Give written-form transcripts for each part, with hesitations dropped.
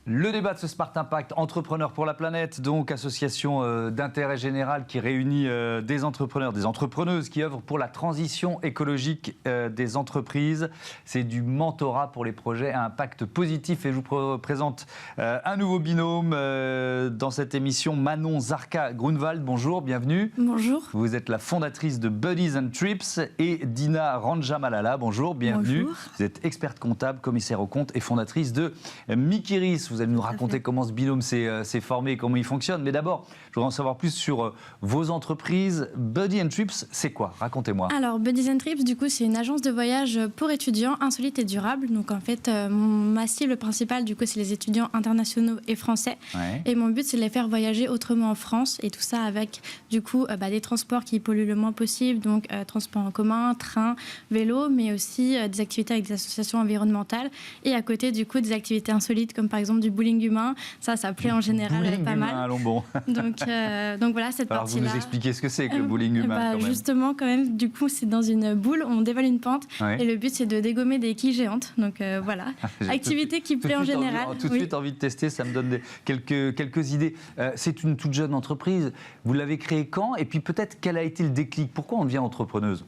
Le débat de ce Smart Impact, Entrepreneurs pour la planète, donc association d'intérêt général qui réunit des entrepreneurs, des entrepreneuses qui œuvrent pour la transition écologique des entreprises. C'est du mentorat pour les projets à impact positif et je vous présente un nouveau binôme dans cette émission. Manon Zarka-Grunwald, bonjour, bienvenue. Bonjour. Vous êtes la fondatrice de Buddies and Trips et Dina Ranjamalala, bonjour, bienvenue. Bonjour. Vous êtes experte comptable, commissaire aux comptes et fondatrice de Mikiris. Vous allez nous raconter comment ce binôme s'est formé et comment il fonctionne. Mais d'abord, je voudrais en savoir plus sur vos entreprises. Buddies and Trips, c'est quoi? Racontez-moi. Alors, Buddies and Trips, du coup, c'est une agence de voyage pour étudiants insolites et durables. Donc, en fait, ma cible principale, du coup, c'est les étudiants internationaux et français. Ouais. Et mon but, c'est de les faire voyager autrement en France. Et tout ça avec, du coup, des transports qui polluent le moins possible. Donc, transports en commun, train, vélo, mais aussi des activités avec des associations environnementales. Et à côté, du coup, des activités insolites comme, par exemple, du bowling humain. Ça plaît en général pas mal. Allons bon. Donc voilà, cette partie-là. Alors, vous nous expliquez ce que c'est que le bowling humain, quand même. Justement, quand même, du coup, c'est dans une boule, on dévale une pente, et le but, c'est de dégommer des quilles géantes. Donc voilà, activité qui plaît en général. Tout de suite envie de tester, ça me donne quelques idées. C'est une toute jeune entreprise. Vous l'avez créée quand? Et puis peut-être, quel a été le déclic? Pourquoi on devient entrepreneuse?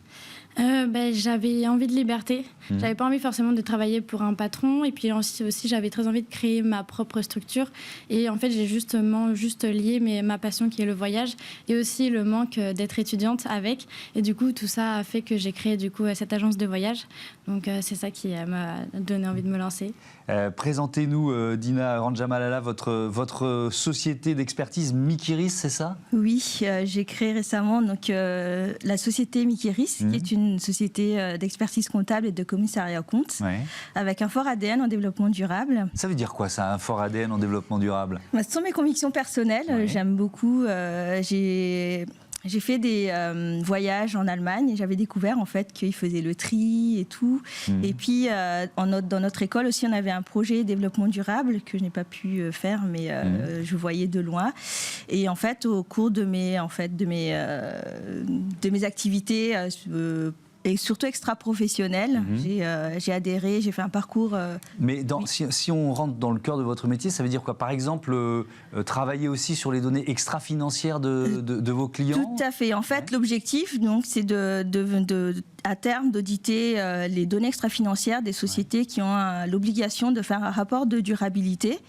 J'avais envie de liberté. J'avais pas envie forcément de travailler pour un patron. Et puis aussi j'avais très envie de créer ma propre structure. Et en fait, j'ai juste lié ma passion qui est le voyage et aussi le manque d'être étudiante avec. Et du coup, tout ça a fait que j'ai créé du coup cette agence de voyage. Donc c'est ça qui m'a donné envie de me lancer. Présentez-nous, Dina Ranjamalala, votre société d'expertise Mikiris, c'est ça? Oui, j'ai créé récemment la société Mikiris, qui est une société d'expertise comptable et de commissariat aux comptes, avec un fort ADN en développement durable. Ça veut dire quoi, ça, un fort ADN en développement durable? Ce sont mes convictions personnelles. J'aime beaucoup. J'ai fait des voyages en Allemagne et j'avais découvert en fait qu'ils faisaient le tri et tout. Et puis dans notre école aussi, on avait un projet développement durable que je n'ai pas pu faire, mais je voyais de loin. Et en fait, au cours de mes activités et surtout extra-professionnel. J'ai adhéré, j'ai fait un parcours... Mais si on rentre dans le cœur de votre métier, ça veut dire quoi? Par exemple, travailler aussi sur les données extra-financières de vos clients? Tout à fait. En fait, l'objectif, donc, c'est à terme d'auditer les données extra-financières des sociétés qui ont l'obligation de faire un rapport de durabilité.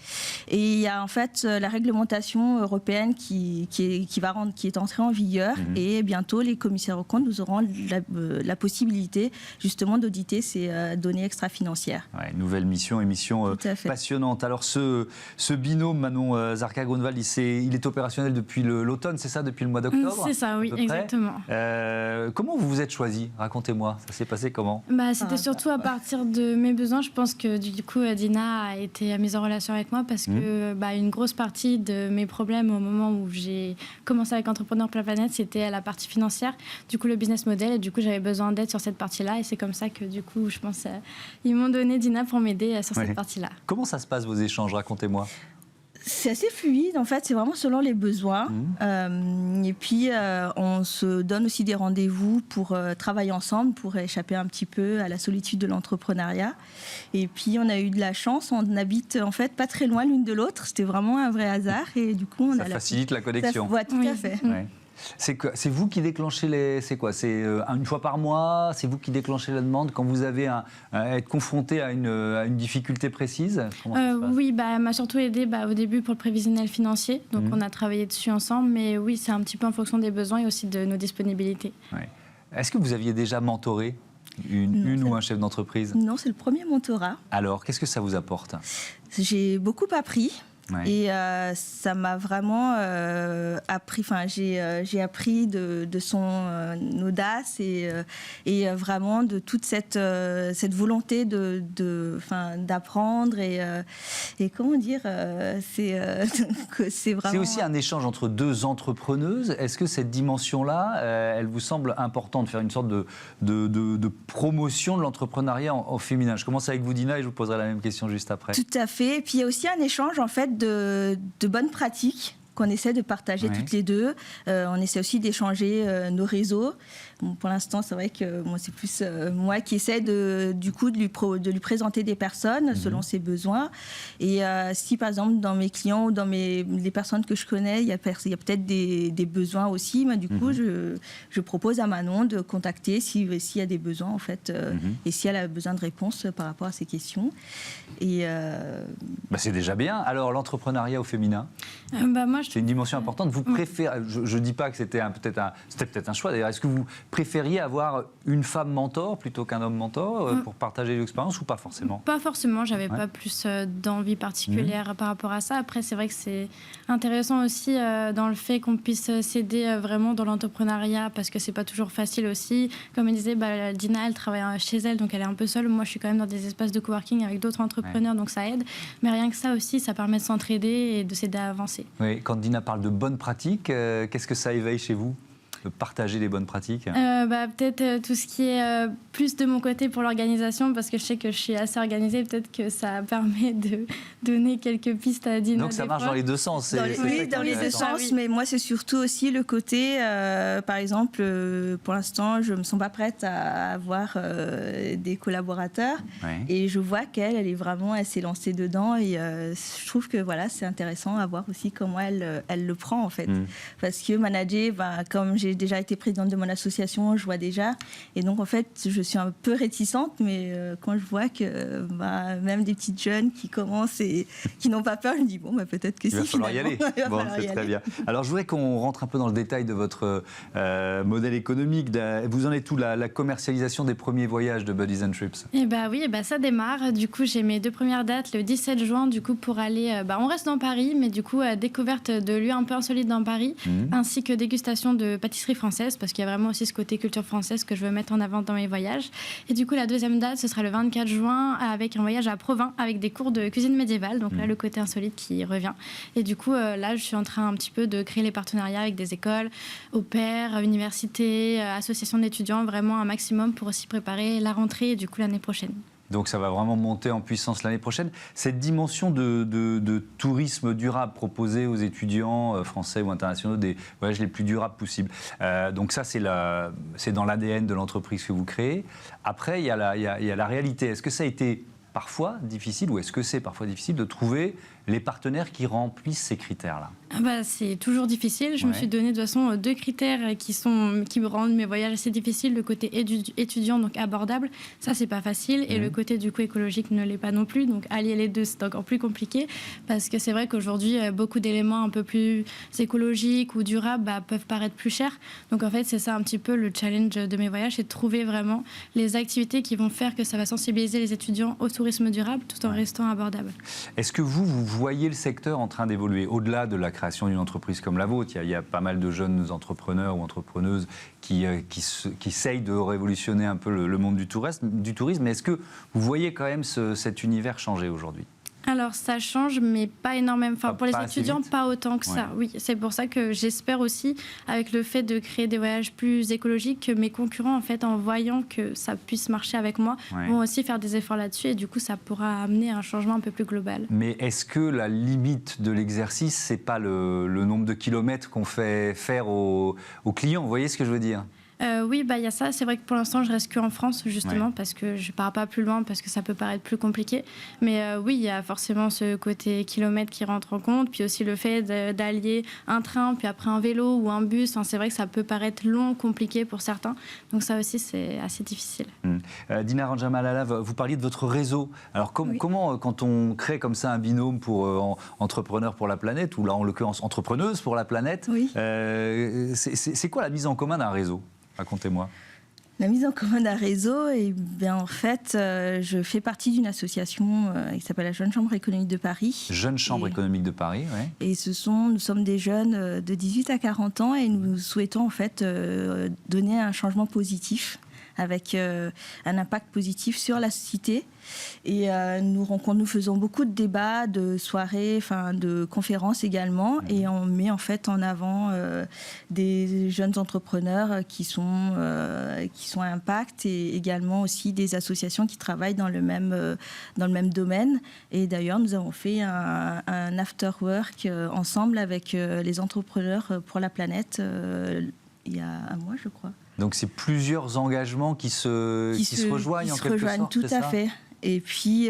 Et il y a en fait la réglementation européenne qui est entrée en vigueur. Et bientôt, les commissaires aux comptes nous auront la possibilité justement d'auditer ces données extra-financières. Nouvelle mission passionnante. Alors ce binôme, Manon Zarka-Grunwald, il est opérationnel depuis l'automne, c'est ça, depuis le mois d'octobre? C'est ça, oui, exactement. Comment vous vous êtes choisi? Racontez-moi, ça s'est passé comment? C'était surtout à partir de mes besoins. Je pense que du coup, Dina a été mise en relation avec moi parce que une grosse partie de mes problèmes au moment où j'ai commencé avec Entrepreneurs pour la planète, c'était la partie financière, du coup le business model, et du coup j'avais besoin d'aide sur cette partie-là, et c'est comme ça que du coup, je pense, ils m'ont donné Dina pour m'aider sur cette partie-là. Comment ça se passe vos échanges? Racontez-moi. C'est assez fluide, en fait, c'est vraiment selon les besoins. Et puis, on se donne aussi des rendez-vous pour travailler ensemble, pour échapper un petit peu à la solitude de l'entrepreneuriat. Et puis, on a eu de la chance, on habite en fait pas très loin l'une de l'autre. C'était vraiment un vrai hasard. Et du coup, ça facilite la connexion. Oui, tout à fait. C'est vous qui déclenchez c'est quoi? C'est une fois par mois? C'est vous qui déclenchez la demande quand vous avez à être confronté à une difficulté précise? Oui, elle m'a surtout aidé au début pour le prévisionnel financier. Donc on a travaillé dessus ensemble. Mais oui, c'est un petit peu en fonction des besoins et aussi de nos disponibilités. Est-ce que vous aviez déjà mentoré une ou un chef d'entreprise? Non, c'est le premier mentorat. Alors, qu'est-ce que ça vous apporte? J'ai beaucoup appris. Et ça m'a vraiment appris. Enfin, j'ai appris de son audace et vraiment de toute cette volonté d'apprendre et comment dire. C'est vraiment. C'est aussi un échange entre deux entrepreneuses. Est-ce que cette dimension-là, elle vous semble importante, de faire une sorte de promotion de l'entrepreneuriat au féminin? Je commence avec vous, Dina, et je vous poserai la même question juste après. Tout à fait. Et puis il y a aussi un échange en fait de bonnes pratiques qu'on essaie de partager toutes les deux. On essaie aussi d'échanger nos réseaux. pour l'instant, c'est vrai que c'est plus moi qui essaie de lui présenter des personnes selon ses besoins. Et si, par exemple, dans mes clients ou dans les personnes que je connais, il y a peut-être des besoins aussi, du coup, je propose à Manon de contacter s'il y a des besoins, en fait, et si elle a besoin de réponses par rapport à ces questions. Et c'est déjà bien. Alors, l'entrepreneuriat au féminin, c'est une dimension importante. Vous préférez, je ne dis pas que c'était peut-être un choix, d'ailleurs. Est-ce que vous préfériez avoir une femme mentor plutôt qu'un homme mentor pour partager l'expérience ou pas forcément ? Pas forcément, j'avais pas plus d'envie particulière par rapport à ça. Après, c'est vrai que c'est intéressant aussi dans le fait qu'on puisse s'aider vraiment dans l'entrepreneuriat parce que c'est pas toujours facile aussi. Comme elle disait, Dina, elle travaille chez elle, donc elle est un peu seule. Moi, je suis quand même dans des espaces de coworking avec d'autres entrepreneurs, donc ça aide. Mais rien que ça aussi, ça permet de s'entraider et de s'aider à avancer. Oui, quand Dina parle de bonnes pratiques, qu'est-ce que ça éveille chez vous ? De partager les bonnes pratiques? Peut-être tout ce qui est plus de mon côté pour l'organisation, parce que je sais que je suis assez organisée, peut-être que ça permet de donner quelques pistes à Dina. Donc ça marche dans les deux sens. Dans les deux sens, mais moi c'est surtout aussi le côté, par exemple, pour l'instant je ne me sens pas prête à avoir des collaborateurs, et je vois qu'elle s'est lancée dedans, et je trouve que c'est intéressant à voir aussi comment elle le prend en fait. Parce que manager, comme j'ai déjà été présidente de mon association, je vois déjà. Et donc, en fait, je suis un peu réticente, mais quand je vois que même des petites jeunes qui commencent et qui n'ont pas peur, je me dis, peut-être que il va falloir y aller. C'est très bien. Alors, je voudrais qu'on rentre un peu dans le détail de votre modèle économique. Vous en êtes où, la commercialisation des premiers voyages de Buddies and Trips? Ça démarre. Du coup, j'ai mes 2 premières dates le 17 juin, du coup, pour aller... on reste dans Paris, mais du coup, découverte de lieux un peu insolites dans Paris, ainsi que dégustation de pâtisserie française, parce qu'il y a vraiment aussi ce côté culture française que je veux mettre en avant dans mes voyages. Et du coup, la deuxième date, ce sera le 24 juin avec un voyage à Provins avec des cours de cuisine médiévale. Donc là, le côté insolite qui revient. Et du coup, là, je suis en train un petit peu de créer les partenariats avec des écoles, au pair, universités, associations d'étudiants, vraiment un maximum pour aussi préparer la rentrée et du coup l'année prochaine. Donc ça va vraiment monter en puissance l'année prochaine. Cette dimension de tourisme durable proposée aux étudiants français ou internationaux, des voyages les plus durables possibles. Donc ça, c'est dans l'ADN de l'entreprise que vous créez. Après, il y a la réalité. Est-ce que ça a été parfois difficile, ou est-ce que c'est parfois difficile de trouver les partenaires qui remplissent ces critères-là? C'est toujours difficile. Je me suis donné de toute façon 2 critères qui me rendent mes voyages assez difficiles. Le côté étudiant, donc abordable, ça c'est pas facile, et le côté du coup écologique ne l'est pas non plus. Donc allier les deux, c'est encore plus compliqué, parce que c'est vrai qu'aujourd'hui beaucoup d'éléments un peu plus écologiques ou durables peuvent paraître plus chers. Donc en fait c'est ça un petit peu le challenge de mes voyages, c'est de trouver vraiment les activités qui vont faire que ça va sensibiliser les étudiants au tourisme durable tout en restant abordable. Est-ce que vous voyez le secteur en train d'évoluer au-delà de la création d'une entreprise comme la vôtre? Il y a pas mal de jeunes entrepreneurs ou entrepreneuses qui essayent de révolutionner un peu le monde du tourisme. Mais est-ce que vous voyez quand même cet univers changer aujourd'hui? Alors ça change, mais pas énormément. Pour les étudiants, pas autant que ça. Oui, c'est pour ça que j'espère aussi, avec le fait de créer des voyages plus écologiques, que mes concurrents, en fait, en voyant que ça puisse marcher avec moi, vont aussi faire des efforts là-dessus, et du coup, ça pourra amener un changement un peu plus global. Mais est-ce que la limite de l'exercice, c'est pas le nombre de kilomètres qu'on fait faire aux clients? Vous voyez ce que je veux dire? Oui, il y a ça. C'est vrai que pour l'instant, je reste qu'en France, justement, parce que je ne pars pas plus loin, parce que ça peut paraître plus compliqué. Mais oui, il y a forcément ce côté kilomètre qui rentre en compte, puis aussi le fait d'allier un train, puis après un vélo ou un bus. C'est vrai que ça peut paraître long, compliqué pour certains. Donc ça aussi, c'est assez difficile. Dina Ranjamalala, vous parliez de votre réseau. Alors comment, quand on crée comme ça un binôme pour entrepreneurs pour la planète, ou là, en l'occurrence, entrepreneuse pour la planète, c'est quoi la mise en commun d'un réseau? Racontez-moi. La mise en commun d'un réseau, en fait, je fais partie d'une association qui s'appelle la Jeune Chambre économique de Paris. Jeune Chambre économique de Paris, oui. Et nous sommes des jeunes de 18 à 40 ans, et nous souhaitons en fait donner un changement positif, avec un impact positif sur la société. Et nous faisons beaucoup de débats, de soirées, de conférences également, et on met en fait en avant des jeunes entrepreneurs qui sont à impact, et également aussi des associations qui travaillent dans le même domaine. Et d'ailleurs, nous avons fait un after work ensemble avec les entrepreneurs pour la planète il y a un mois, je crois. Donc c'est plusieurs engagements qui se rejoignent en quelque sorte. Tout à fait. Et puis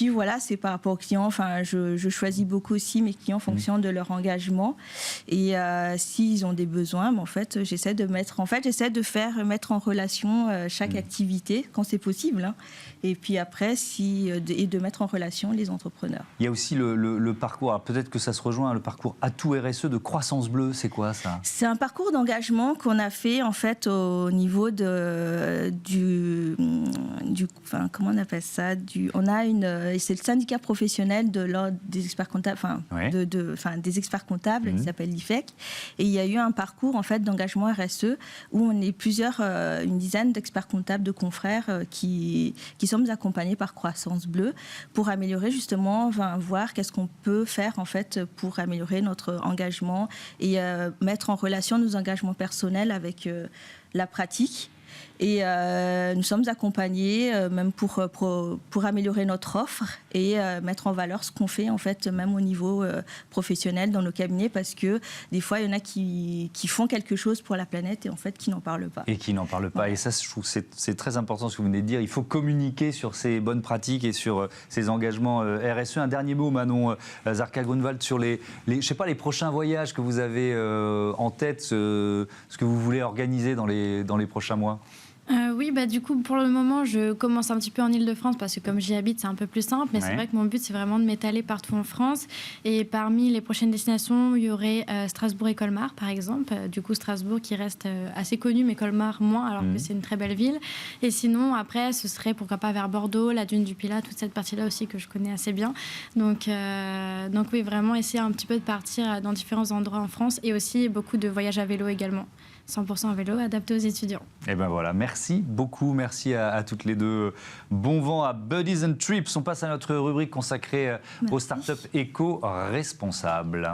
voilà, c'est par rapport aux clients. Enfin, je choisis beaucoup aussi mes clients en fonction de leur engagement. Et s'ils ont des besoins, en fait, j'essaie de mettre en relation chaque activité quand c'est possible. Hein. Et puis après, et de mettre en relation les entrepreneurs. Il y a aussi le parcours. Alors peut-être que ça se rejoint, le parcours Atout RSE de Croissance Bleue. C'est quoi ça? C'est un parcours d'engagement qu'on a fait en fait au niveau enfin, comment on appelle ça, c'est le syndicat professionnel de l'ordre des experts comptables, des experts comptables, qui s'appelle l'IFEC. Et il y a eu un parcours en fait d'engagement RSE où on est une dizaine d'experts comptables de confrères qui sommes accompagnés par Croissance Bleue pour améliorer justement, voir qu'est-ce qu'on peut faire en fait pour améliorer notre engagement et mettre en relation nos engagements personnels avec la pratique. Et nous sommes accompagnés même pour améliorer notre offre et mettre en valeur ce qu'on fait en fait même au niveau professionnel dans nos cabinets, parce que des fois il y en a qui font quelque chose pour la planète et en fait qui n'en parlent pas. Et qui n'en parlent pas. Et ça, je trouve que c'est très important ce que vous venez de dire. Il faut communiquer sur ces bonnes pratiques et sur ces engagements RSE. Un dernier mot, Manon Zarka-Grunwald, sur les prochains voyages que vous avez en tête, ce que vous voulez organiser dans les prochains mois. Oui, du coup, pour le moment, je commence un petit peu en Île-de-France parce que comme j'y habite, c'est un peu plus simple. Mais c'est vrai que mon but, c'est vraiment de m'étaler partout en France. Et parmi les prochaines destinations, il y aurait Strasbourg et Colmar, par exemple. Du coup, Strasbourg qui reste assez connu, mais Colmar moins, alors que c'est une très belle ville. Et sinon, après, ce serait pourquoi pas vers Bordeaux, la Dune du Pilat, toute cette partie-là aussi que je connais assez bien. Donc oui, vraiment essayer un petit peu de partir dans différents endroits en France et aussi beaucoup de voyages à vélo également. 100% à vélo, adapté aux étudiants. Et ben voilà, merci beaucoup, merci à toutes les deux. Bon vent à Buddies and Trips. On passe à notre rubrique consacrée aux startups éco-responsables.